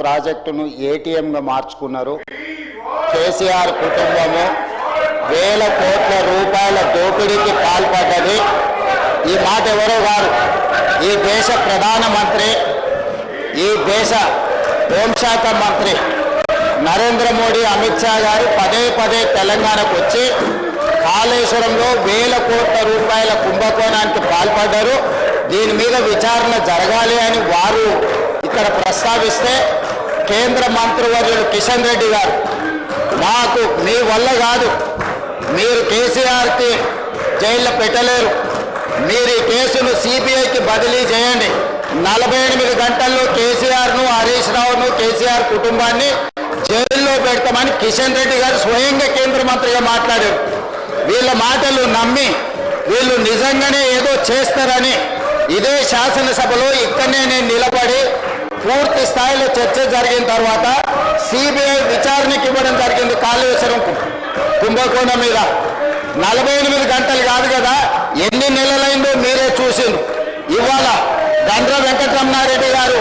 ప్రాజెక్టును ఏటీఎంగా మార్చుకున్నారు. కేసీఆర్ కుటుంబము వేల కోట్ల రూపాయల దోపిడీకి పాల్పడ్డది. ఈ మాట ఎవరో గారు, ఈ దేశ ప్రధానమంత్రి, ఈ దేశ హోంశాఖ మంత్రి నరేంద్ర మోడీ, అమిత్ షా గారు పదే పదే తెలంగాణకు వచ్చి కాళేశ్వరంలో వేల కోట్ల రూపాయల కుంభకోణానికి పాల్పడ్డారు. దీని మీద విచారణ జరగాలి అని వారు ఇక్కడ ప్రస్తావిస్తే కేంద్ర మంత్రివర్యులు కిషన్ రెడ్డి గారు, మాకు మీ వల్ల కాదు, మీరు కేసీఆర్కి జైల్లో పెట్టలేరు, మీరు ఈ కేసును సిబిఐకి బదిలీ చేయండి, 48 గంటల్లో కేసీఆర్ను, హరీష్ రావును, కేసీఆర్ కుటుంబాన్ని జైల్లో పెడతామని కిషన్ రెడ్డి గారు స్వయంగా కేంద్ర మంత్రిగా మాట్లాడారు. వీళ్ళ మాటలు నమ్మి వీళ్ళు నిజంగానే ఏదో చేస్తారని ఇదే శాసనసభలో ఇక్కడనే నేను నిలబడి పూర్తి స్థాయిలో చర్చ జరిగిన తర్వాత సిబిఐ విచారణకి ఇవ్వడం జరిగింది. కాళేశ్వరం కుంభకోణం మీద 48 గంటలు కాదు కదా, ఎన్ని నెలలైందో మీరే చూసిండ్రు. ఇవాళ గండ్ర వెంకటరమణారెడ్డి గారు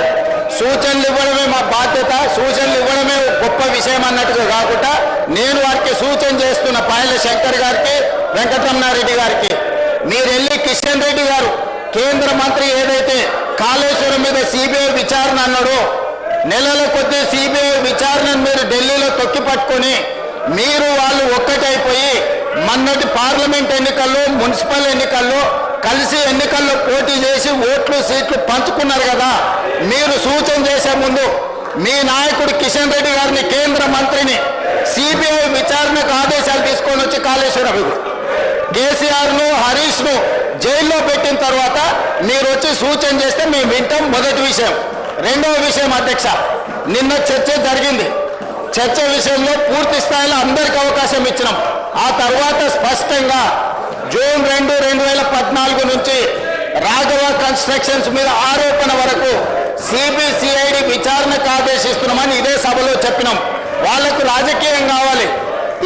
సూచనలు ఇవ్వడమే మా బాధ్యత, సూచనలు ఇవ్వడమే గొప్ప విషయం అన్నట్టుగా కాకుండా నేను వారికి సూచన చేస్తున్న పాయల శంకర్ గారికి, వెంకటరమణారెడ్డి గారికి, మీరు వెళ్ళి కిషన్ రెడ్డి గారు కేంద్ర మంత్రి ఏదైతే కాళేశ్వరం మీద సిబిఐ విచారణ అన్నాడో, నెలల కొద్దీ సిబిఐ విచారణను మీరు ఢిల్లీలో తొక్కి పట్టుకొని మీరు వాళ్ళు ఒక్కటైపోయి మొన్నటి పార్లమెంట్ ఎన్నికల్లో, మున్సిపల్ ఎన్నికల్లో కలిసి ఎన్నికల్లో పోటీ చేసి ఓట్లు సీట్లు పంచుకున్నారు కదా. మీరు సూచన చేసే ముందు మీ నాయకుడు కిషన్ రెడ్డి గారిని, కేంద్ర మంత్రిని సిబిఐ విచారణకు ఆదేశాలు తీసుకొని వచ్చి కాళేశ్వరం కేసీఆర్ను, హరీష్ను జైల్లో పెట్టిన తర్వాత మీరు వచ్చి సూచన చేస్తే మేము వింటాం. మొదటి విషయం. రెండవ విషయం అధ్యక్ష, నిన్న చర్చ జరిగింది. చర్చ విషయంలో పూర్తి స్థాయిలో అందరికి అవకాశం ఇచ్చినాం. ఆ తర్వాత స్పష్టంగా జూన్ 2, 2014 నుంచి రాఘవ కన్స్ట్రక్షన్స్ మీద ఆరోపణ వరకు సిబిసిఐడి విచారణకు ఆదేశిస్తున్నామని ఇదే సభలో చెప్పినాం. వాళ్లకు రాజకీయం కావాలి.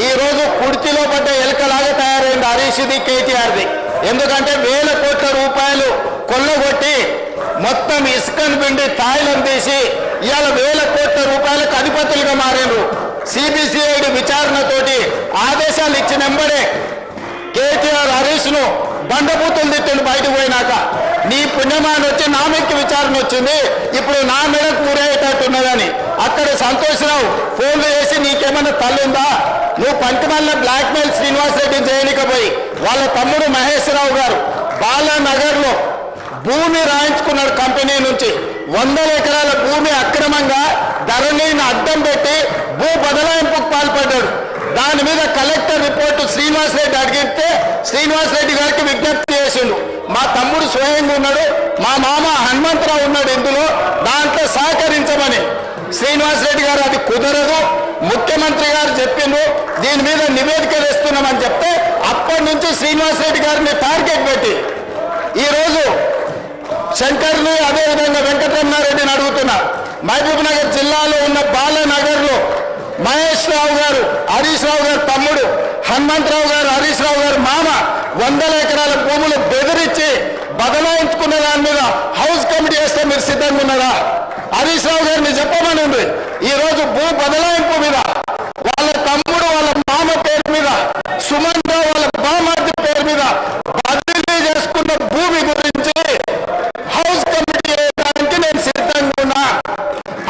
ఈరోజు కుర్చీలో పడ్డ ఎలకలాగా తయారైంది హరీష్ది, కేటీఆర్ది. ఎందుకంటే వేల కోట్ల రూపాయలు కొల్లగొట్టి మొత్తం ఇసుకను పిండి తాయిలం తీసి ఇవాళ వేల కోట్ల రూపాయలకు అధిపతులుగా మారారు. సిబిసిఐడి విచారణతోటి ఆదేశాలు ఇచ్చినెంబడే కేటీఆర్ హరీష్ను బండబూతులు తిట్టిండు. బయటకు పోయినాక నీ పుణ్యమాన్ని వచ్చి నా మీదకి విచారణ వచ్చింది, ఇప్పుడు నా మీదకు ఊరేటట్టున్నదని అక్కడ సంతోషరావు ఫోన్లు చేసి నీకేమన్నా తల్లిందా, నువ్వు పంచమల్ల బ్లాక్మెయిల్ శ్రీనివాసరెడ్డి జైలుకపోయి వాళ్ళ తమ్ముడు మహేష్ రావు గారు బాలానగర్లో భూమి రాయించుకున్నాడు. కంపెనీ నుంచి 100 ఎకరాల భూమి అక్రమంగా ధరణిని అడ్డం పెట్టి భూ బదలాయింపుకు పాల్పడ్డాడు. దాని మీద కలెక్టర్ రిపోర్టు శ్రీనివాసరెడ్డి అడిగితే శ్రీనివాసరెడ్డి గారికి విజ్ఞప్తి చేసిండు. మా తమ్ముడు స్వయంగా ఉన్నాడు, మా మామ హనుమంతరావు ఉన్నాడు ఇందులో, దాంట్లో సహకరించమని. శ్రీనివాసరెడ్డి గారు అది కుదరదు, ముఖ్యమంత్రి గారు చెప్పిండ్రు, దీని మీద నివేదిక వేస్తున్నామని చెప్తే అప్పటి నుంచి శ్రీనివాసరెడ్డి గారిని టార్గెట్ పెట్టి ఈరోజు శంకర్ని, అదేవిధంగా వెంకటరమణారెడ్డిని అడుగుతున్నా. మహబూబ్ నగర్ జిల్లాలో ఉన్న బాలానగర్లో మహేష్ రావు గారు, హరీష్ రావు గారు తమ్ముడు, హనుమంతరావు గారు, హరీష్ రావు గారు మామ 100 ఎకరాల భూములు బెదిరించి బదలాయించుకున్న దాని మీద హౌస్ కమిటీ వేస్తే మీరు సిద్ధంగా ఉన్నారా? హరీష్ రావు గారిని చెప్పమని ఉంది. ఈరోజు భూ బదలాయింపు మీద వాళ్ళ తమ్ముడు, వాళ్ళ మామ పేరు మీద, సుమన్ రావు వాళ్ళ బామార్ది పేరు మీద బదిలీ చేసుకున్న భూమి గురించి హౌస్ కమిటీ వేయడానికి నేను సిద్ధంగా ఉన్నా.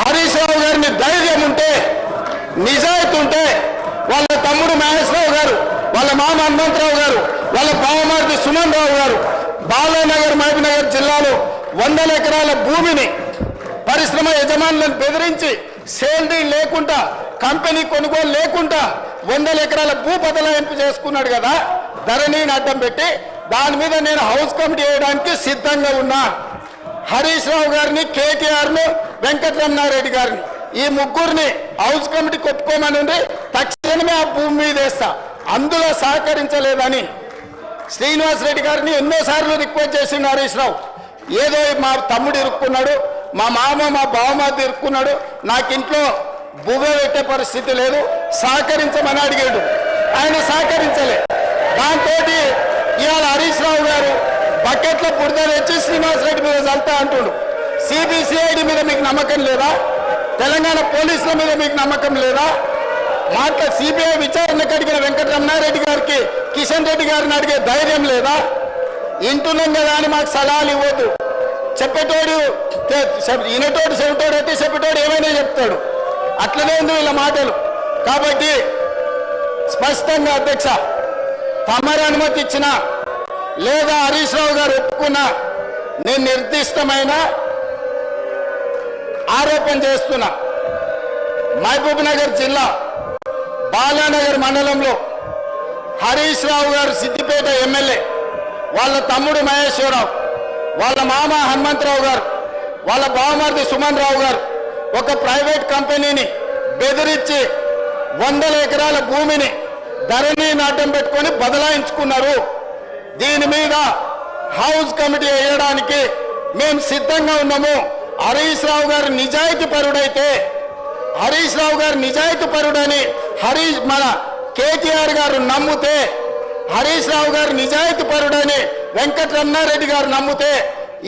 హరీష్ రావు గారిని ధైర్యం ఉంటే, నిజాయితీ ఉంటే వాళ్ళ తమ్ముడు మహేశ్వరరావు గారు, వాళ్ళ మామ హనుమంతరావు గారు, వాళ్ళ బావమార్ది సుమన్ రావు గారు బాలానగర్, మహబూబ్నగర్ జిల్లాలో 100 ఎకరాల భూమిని పరిశ్రమ యజమానులను బెదిరించి సేల్ డీల్ లేకుండా, కంపెనీ కొనుగోలు లేకుండా 100 ఎకరాల భూ బదలాయింపు చేసుకున్నాడు కదా ధరణిని అడ్డం పెట్టి. దాని మీద నేను హౌస్ కమిటీ వేయడానికి సిద్ధంగా ఉన్నా. హరీష్ రావు గారిని, కేటీఆర్ను, వెంకటరమణారెడ్డి గారిని, ఈ ముగ్గురిని హౌస్ కమిటీ ఒప్పుకోమని ఉంది. తక్షణమే ఆ భూమి మీద వేస్తా. అందులో సహకరించలేదని శ్రీనివాసరెడ్డి గారిని ఎన్నోసార్లు రిక్వెస్ట్ చేసిండు హరీష్ రావు. ఏదో మా తమ్ముడు ఇరుక్కున్నాడు, మా మామ, మా బావమార్ది ఇరుక్కున్నాడు, నాకు ఇంట్లో బువ్వ పెట్టే పరిస్థితి లేదు, సహకరించమని అడిగాడు. ఆయన సహకరించలే. దాంతో ఇవాళ హరీష్ రావు గారు బకెట్ల బురద తెచ్చి శ్రీనివాసరెడ్డి మీద చల్తా అంటుండు. సిబిసిఐడి మీద మీకు నమ్మకం లేదా? తెలంగాణ పోలీసుల మీద మీకు నమ్మకం లేదా? సిబిఐ విచారణకు అడిగిన వెంకటరమణారెడ్డి గారికి కిషన్ రెడ్డి గారిని అడిగే ధైర్యం లేదా? ఇంటున్నాం కదా అని మాకు సలహాలు ఇవ్వద్దు. చెప్పేటోడు వినేటోడు చెవిటోడు అయితే చెప్పేటోడు ఏమైనా చెప్తాడు. అట్లనే ఉంది వీళ్ళ మాటలు. కాబట్టి స్పష్టంగా అధ్యక్ష, తమరు అనుమతి ఇచ్చినా లేదా హరీష్ రావు గారు ఒప్పుకున్నా నేను నిర్దిష్టమైన ఆరోపణ చేస్తున్నా. మహబూబ్ నగర్ జిల్లా బాలానగర్ మండలంలో హరీష్ రావు గారు సిద్దిపేట ఎమ్మెల్యే, వాళ్ళ తమ్ముడు మహేశ్వరరావు, వాళ్ళ మామ హనుమంతరావు గారు, వాళ్ళ బావమరిది సుమన్ రావు గారు ఒక ప్రైవేట్ కంపెనీని బెదిరించి 100 ఎకరాల భూమిని ధరణిని అడ్డం పెట్టుకొని బదలాయించుకున్నారు. దీని మీద హౌస్ కమిటీ వేయడానికి మేము సిద్ధంగా ఉన్నాము. హరీష్ రావు గారు నిజాయితీ పరుడైతే, హరీష్ రావు గారు నిజాయితీ పరుడని మన కేటీఆర్ గారు నమ్మితే, హరీష్ రావు గారు నిజాయితీ పరుడని వెంకటరమణారెడ్డి గారు నమ్మితే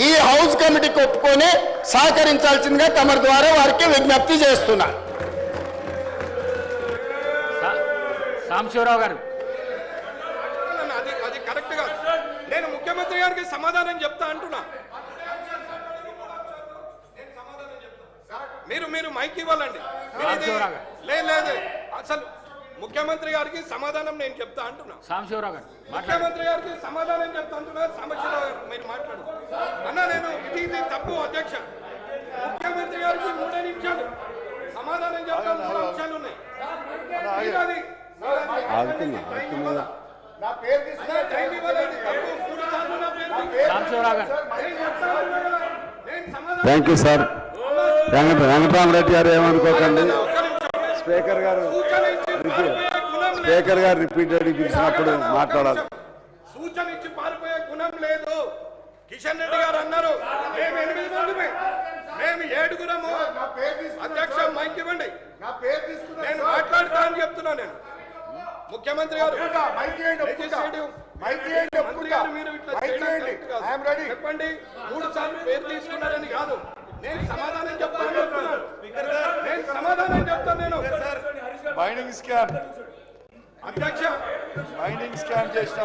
ఈ హౌస్ కమిటీకి ఒప్పుకొని సహకరించాల్సిందిగా తమ ద్వారా వారికి విజ్ఞప్తి చేస్తున్నా. సాంబశివరావు గారు, అది కరెక్ట్ గా నేను ముఖ్యమంత్రి గారికి సమాధానం చెప్తా అంటున్నా. మీరు మైక్ ఇవ్వాలండి. లేదు అసలు ముఖ్యమంత్రి గారికి సమాధానం నేను చెప్తా అంటున్నా. సాంబశివరావు గారు, ముఖ్యమంత్రి గారికి సమాధానం చెప్తా అంటున్నా. సాంబశివరావు గారు మీరు మాట్లాడు అన్న. నేను ఇది తప్పు అధ్యక్ష. ముఖ్యమంత్రి గారికి 3 నిమిషాలు సమాధానం చెప్తా 3 నిమిషాలు ఉన్నాయి. Thank you sir. వెంకటరామరెడ్డి గారు ఏమనుకోకండి. స్పీకర్ గారు రిపీటెడ్ పిలిచినప్పుడు మాట్లాడాలి. సూచన ఇచ్చి పారిపోయే గుణం లేదు. కిషన్ రెడ్డి గారు అన్నారు మేము 8 మందిమే, మేము 7గురము. అధ్యక్ష మైక్ ఇవ్వండి, నేను మాట్లాడతా అని చెప్తున్నా. నేను ముఖ్యమంత్రి గారు చెప్పండి 3 సార్లు పేరు తీసుకున్నారని కాదు, నేను సమాధానం చెప్తాను. నేను సమాధానం చెప్తాను. నేను మైనింగ్ స్కామ్ అధ్యక్ష చేసిన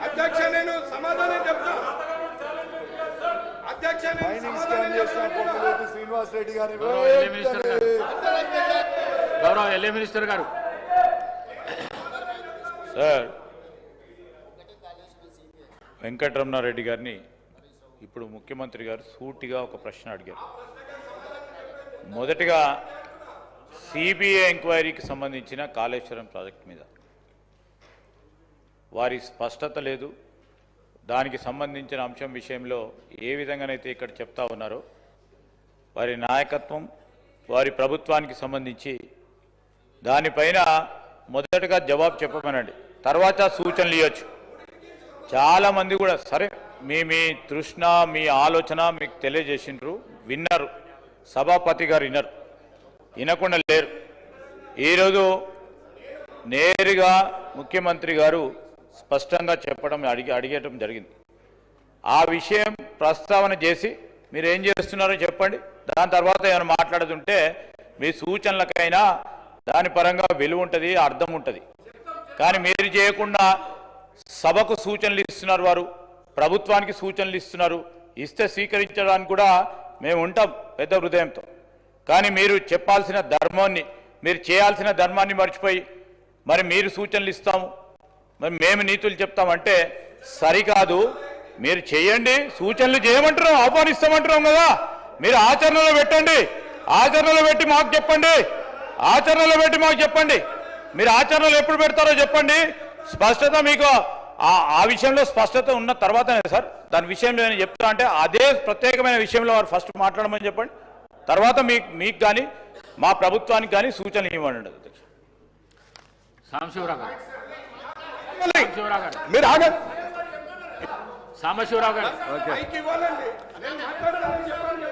అధ్యక్ష నేను సమాధానం చెప్తా. అధ్యక్ష శ్రీనివాస్ రెడ్డి గారు, గౌరవ ఎల్ఏ మినిస్టర్ గారు. సార్, వెంకటరమణారెడ్డి గారిని ఇప్పుడు ముఖ్యమంత్రి గారు సూటిగా ఒక ప్రశ్న అడిగారు. మొదటిగా సిబిఐ ఎంక్వైరీకి సంబంధించిన కాళేశ్వరం ప్రాజెక్ట్ మీద వారి స్పష్టత లేదు. దానికి సంబంధించిన అంశం విషయంలో ఏ విధంగానైతే ఇక్కడ చెప్తా ఉన్నారో వారి నాయకత్వం, వారి ప్రభుత్వానికి సంబంధించి దానిపైన మొదటగా జవాబు చెప్పమనండి, తర్వాత సూచనలు ఇవ్వచ్చు. చాలామంది కూడా సరే మీ తృష్ణ, మీ ఆలోచన మీకు తెలియజేసిండ్రు, విన్నారు, సభాపతి గారు వినకుండా లేరు. ఈరోజు నేరుగా ముఖ్యమంత్రి గారు స్పష్టంగా చెప్పడం అడిగేయటం జరిగింది. ఆ విషయం ప్రస్తావన చేసి మీరు ఏం చేస్తున్నారో చెప్పండి. దాని తర్వాత ఏమైనా మాట్లాడుతుంటే మీ సూచనలకైనా దాని పరంగా విలువ ఉంటుంది, అర్థం ఉంటుంది. కానీ మీరు చేయకుండా సభకు సూచనలు ఇస్తున్నారు, వారు ప్రభుత్వానికి సూచనలు ఇస్తున్నారు. ఇస్తే స్వీకరించడానికి కూడా మేము ఉంటాం పెద్ద హృదయంతో. కానీ మీరు చెప్పాల్సిన ధర్మాన్ని, మీరు చేయాల్సిన ధర్మాన్ని మర్చిపోయి మరి మీరు సూచనలు ఇస్తాము, మరి మేము నీతులు చెప్తామంటే సరికాదు. మీరు చేయండి, సూచనలు చేయమంటున్నాం, ఆహ్వానిస్తామంటున్నాం కదా. మీరు ఆచరణలో పెట్టండి, ఆచరణలో పెట్టి మాకు చెప్పండి, ఆచరణలో పెట్టి మాకు చెప్పండి. మీరు ఆచరణలో ఎప్పుడు పెడతారో చెప్పండి. స్పష్టత మీకు ఆ విషయంలో స్పష్టత ఉన్న తర్వాతనే సార్ దాని విషయంలో నేను చెప్తా అంటే అదే ప్రత్యేకమైన విషయంలో వారు ఫస్ట్ మాట్లాడమని చెప్పండి. తర్వాత మీకు కానీ మా ప్రభుత్వానికి కానీ సూచనలు ఇవ్వండి. అధ్యక్ష సాంబశివరావు గారు, మీరు ఆగండి. సాంబశివరావు గారు. మైక్ ఇవ్వాలండి. నేను మాట్లాడాలని చెప్పండి.